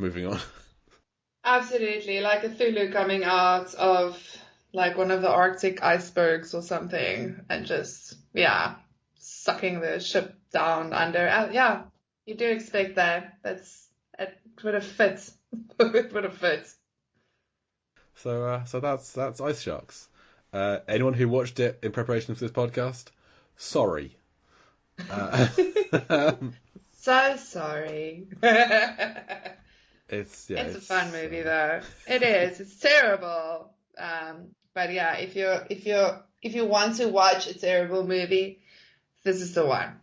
moving on. Absolutely, like a Thulu coming out of like one of the Arctic icebergs or something and just, yeah, sucking the ship down under. Yeah, you do expect that. It would have fit. It would have fit. So that's Ice Sharks. Anyone who watched it in preparation for this podcast, sorry. Uh, So sorry. it's yeah, It's a fun it's movie though. It is. It's terrible. But yeah, if you want to watch a terrible movie, this is the one.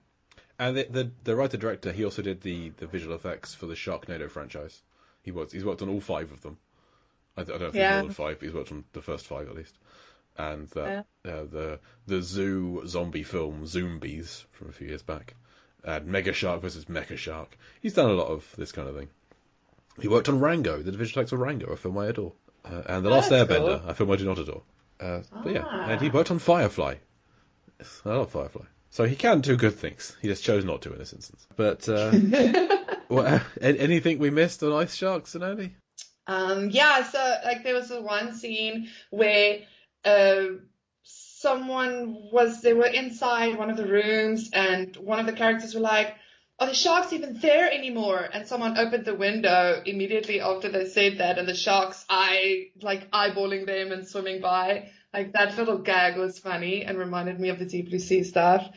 and the writer director, he also did the visual effects for the Sharknado franchise. He's worked on all five of them. I don't know if there's more Yeah. than five, but he's worked on the first five at least. And Yeah. the zoo zombie film Zombies from a few years back, and Mega Shark versus Mecha Shark. He's done a lot of this kind of thing. He worked on Rango, the visual effects of Rango, a film I adore, and The Oh, Last that's Airbender, cool. a film I do not adore. But yeah, and he Ah. worked on Firefly. I love Firefly. So he can do good things. He just chose not to in this instance. But anything we missed on Ice Sharks and Andy? Yeah, so like there was a one scene where they were inside one of the rooms and one of the characters were like, are the sharks even there anymore? And someone opened the window immediately after they said that and the sharks eyeballing them and swimming by. Like that little gag was funny and reminded me of the Deep Blue Sea stuff.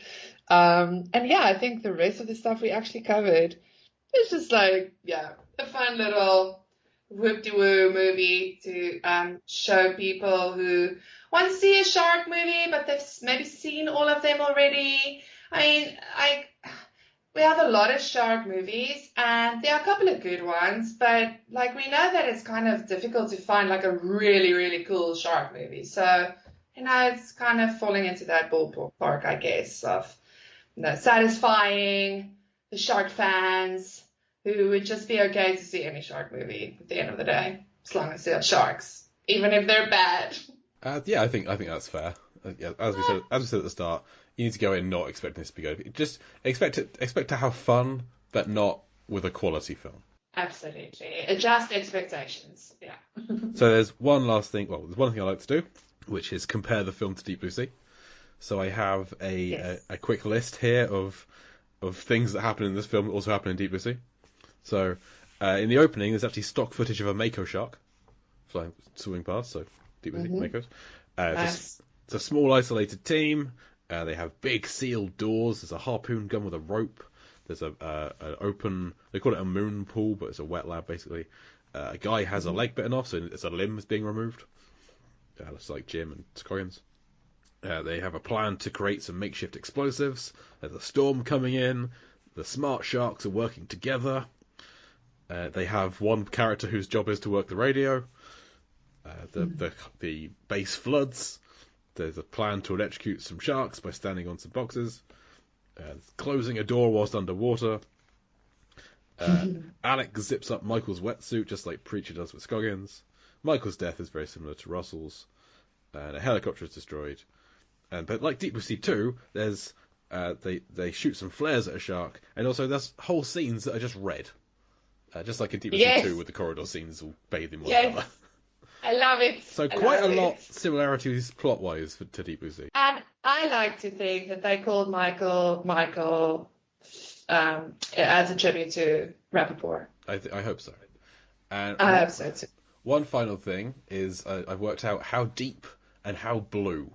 And yeah, I think the rest of the stuff we actually covered. It's just like, yeah, a fun little whoop-de-woo movie to show people who want to see a shark movie, but they've maybe seen all of them already. I mean, we have a lot of shark movies, and there are a couple of good ones, but like we know that it's kind of difficult to find like a really, really cool shark movie. So, it's kind of falling into that ballpark, I guess, of satisfying the shark fans who would just be okay to see any shark movie at the end of the day, as long as they're sharks, even if they're bad. Yeah, I think that's fair. Yeah, as we said at the start, you need to go in not expecting this to be good. Just expect to have fun, but not with a quality film. Absolutely. Adjust expectations. Yeah. So there's one last thing. Well, there's one thing I like to do, which is compare the film to Deep Blue Sea. So I have Yes. a quick list here of things that happen in this film that also happen in Deep Blue Sea. So in the opening, there's actually stock footage of a mako shark swimming past. So Deep Blue Sea makos. Nice. It's a small isolated team. They have big sealed doors. There's a harpoon gun with a rope. There's an open. They call it a moon pool, but it's a wet lab basically. A guy has a leg bitten off, so it's a limb is being removed. Looks like Jim and Scoggins. They have a plan to create some makeshift explosives. There's a storm coming in. The smart sharks are working together. They have one character whose job is to work the radio. The base floods. There's a plan to electrocute some sharks by standing on some boxes. Closing a door whilst underwater. Alex zips up Michael's wetsuit just like Preacher does with Scoggins. Michael's death is very similar to Russell's. And a helicopter is destroyed. But like Deep Blue Sea 2, there's they shoot some flares at a shark, and also there's whole scenes that are just red. Just like in Deep Blue Sea 2 with the corridor scenes all bathed in one colour. I love it. So quite a lot similarities plot-wise to Deep Blue Sea. And I like to think that they called Michael as a tribute to Rappaport. I hope so. And I hope so too. one final thing is I've worked out how deep and how blue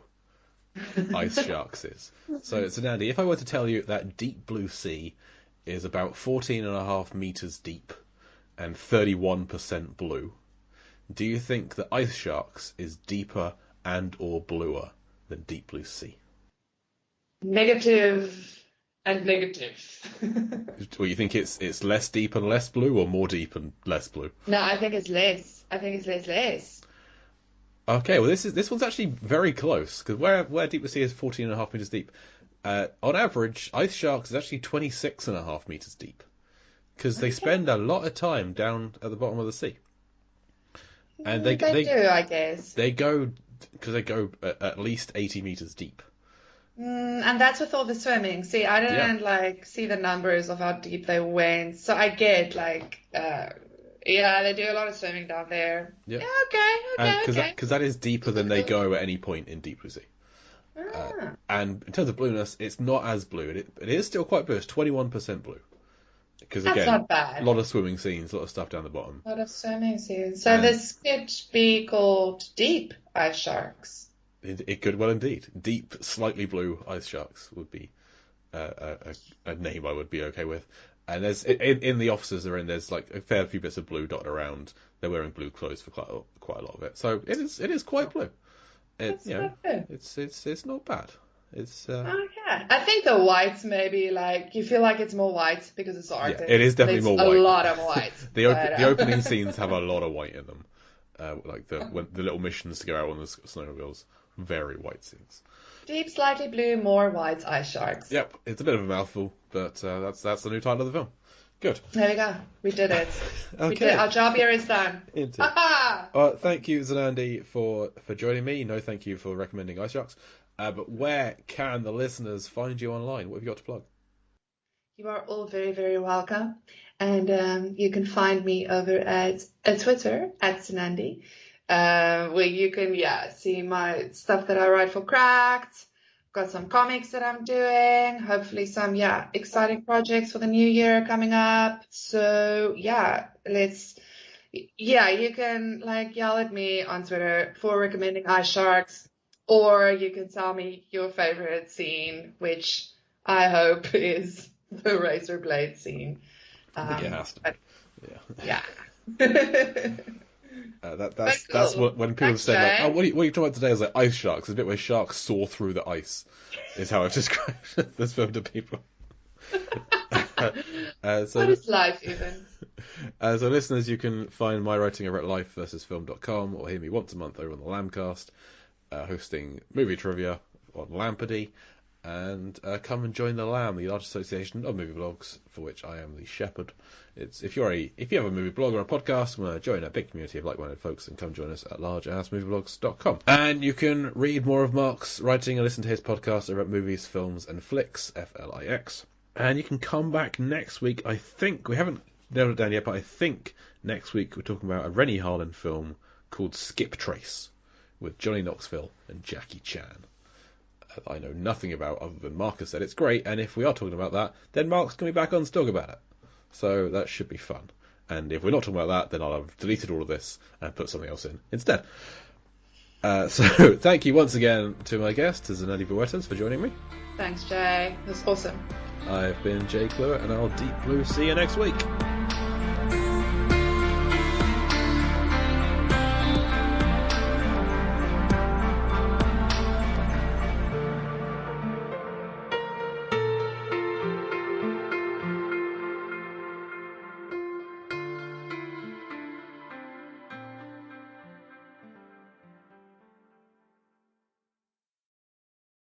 Ice Sharks is. So it's an Andy. If I were to tell you that Deep Blue Sea is about 14.5 meters deep and 31% blue, do you think that Ice Sharks is deeper and or bluer than Deep Blue Sea? Negative and negative. Well, you think it's less deep and less blue, or more deep and less blue? No, I think it's less. I think it's less. Okay, well this one's actually very close, because where Deep Blue Sea is 14.5 meters deep, on average, Ice Sharks is actually 26.5 meters deep, because they spend a lot of time down at the bottom of the sea. And they do, I guess. They go at least 80 meters deep. And that's with all the swimming. See, I didn't see the numbers of how deep they went, so I get Yeah, they do a lot of swimming down there. Yeah. Okay. Because that is deeper than they go at any point in Deep Blue Sea. And in terms of blueness, it's not as blue. It is still quite blue. It's 21% blue. Because That's again, not bad. a lot of swimming scenes, a lot of stuff down the bottom. A lot of swimming scenes. So this could be called deep ice sharks. It could well indeed. Deep, slightly blue ice sharks would be a name I would be okay with. And there's in the officers they're in, there's like a fair few bits of blue dotted around. They're wearing blue clothes for quite a lot of it. So it is quite blue. It's not bad. It's okay. I think the whites maybe like you feel like it's more white because it's Arctic. Yeah, it is definitely more white. A lot of white. The opening scenes have a lot of white in them. Like the little missions to go out on the snowmobiles, very white scenes. Deep, slightly blue, more white ice sharks. Yep, it's a bit of a mouthful, but that's the new title of the film. Good. There we go. We did it. Okay. We did. Our job here is done. Indeed. Thank you, Zanandi, for joining me. No, thank you for recommending Ice Sharks. But where can the listeners find you online? What have you got to plug? You are all very, very welcome. And you can find me over at Twitter, at Zanandi, where you can, see my stuff that I write for Cracked. Got some comics that I'm doing, hopefully some, exciting projects for the new year coming up. So, you can yell at me on Twitter for recommending Ice Sharks, or you can tell me your favorite scene, which I hope is the razor blade scene. I think it has to be. Yeah. That's what when people say like, oh, what are you talking about today? Is like ice sharks. It's a bit where sharks soar through the ice, is how I've described this film to people. What is life even? So listeners, you can find my writing over at lifeversusfilm.com or hear me once a month over on the Lambcast, hosting movie trivia on Lampardy. And come and join the LAM, the large association of movie blogs, for which I am the shepherd. If you have a movie blog or a podcast, want to join a big community of like-minded folks, and come join us at largeassmovieblogs.com. And you can read more of Mark's writing and listen to his podcast about movies, films, and flicks, FLIX. And you can come back next week. I think we haven't nailed it down yet, but I think next week we're talking about a Rennie Harlin film called Skip Trace with Johnny Knoxville and Jackie Chan. I know nothing about other than Marcus said it's great, and if we are talking about that, then Mark's going to be back on to talk about it. So that should be fun. And if we're not talking about that, then I'll have deleted all of this and put something else in instead. So thank you once again to my guest, to Zanandi Vuertas, for joining me. Thanks, Jay. It was awesome. I've been Jay Cluett, and I'll Deep Blue see you next week.